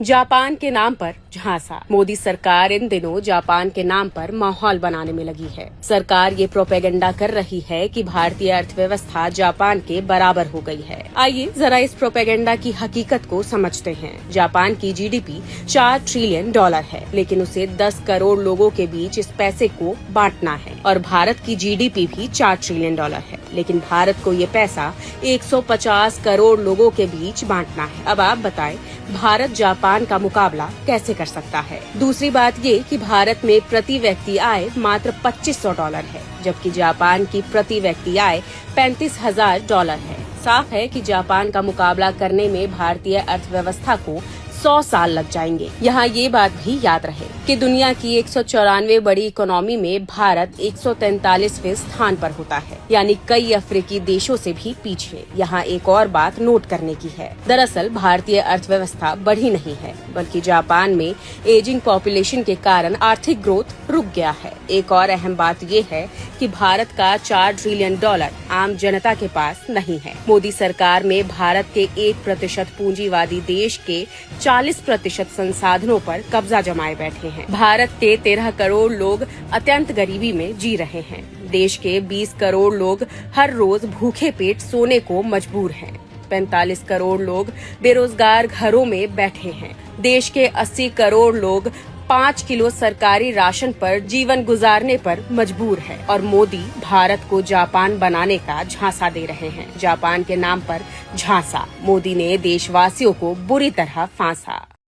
Japan के नाम पर झांसा। मोदी सरकार इन दिनों जापान के नाम पर माहौल बनाने में लगी है। सरकार ये प्रोपेगेंडा कर रही है कि भारतीय अर्थव्यवस्था जापान के बराबर हो गई है। आइए जरा इस प्रोपेगेंडा की हकीकत को समझते हैं। जापान की जीडीपी 4 ट्रिलियन डॉलर है, लेकिन उसे 10 करोड़ लोगों के बीच इस पैसे को बांटना है। और भारत की जीडीपी भी 4 ट्रिलियन डॉलर है, लेकिन भारत को ये पैसा 150 करोड़ लोगों के बीच बांटना है। अब आप बताएं, भारत जापान का मुकाबला कैसे कर सकता है? दूसरी बात ये कि भारत में प्रति व्यक्ति आय मात्र 2500 डॉलर है, जबकि जापान की प्रति व्यक्ति आय 35,000 डॉलर है। साफ है कि जापान का मुकाबला करने में भारतीय अर्थव्यवस्था को 100 साल लग जाएंगे। यहाँ ये बात भी याद रहे कि दुनिया की 194 बड़ी इकोनॉमी में भारत 143वें स्थान पर होता है, यानी कई अफ्रीकी देशों से भी पीछे। यहाँ एक और बात नोट करने की है। दरअसल भारतीय अर्थव्यवस्था बढ़ी नहीं है, बल्कि जापान में एजिंग पॉपुलेशन के कारण आर्थिक ग्रोथ रुक गया है। एक और अहम बात ये है कि भारत का 4 ट्रिलियन डॉलर आम जनता के पास नहीं है। मोदी सरकार में भारत के 1% पूंजीवादी देश के 40% संसाधनों पर कब्जा जमाए बैठे हैं। भारत के 13 करोड़ लोग अत्यंत गरीबी में जी रहे हैं। देश के 20 करोड़ लोग हर रोज भूखे पेट सोने को मजबूर हैं। 45 करोड़ लोग बेरोजगार घरों में बैठे हैं। देश के 80 करोड़ लोग 5 किलो सरकारी राशन पर जीवन गुजारने पर मजबूर है। और मोदी भारत को जापान बनाने का झांसा दे रहे हैं। जापान के नाम पर झांसा। मोदी ने देशवासियों को बुरी तरह फांसा।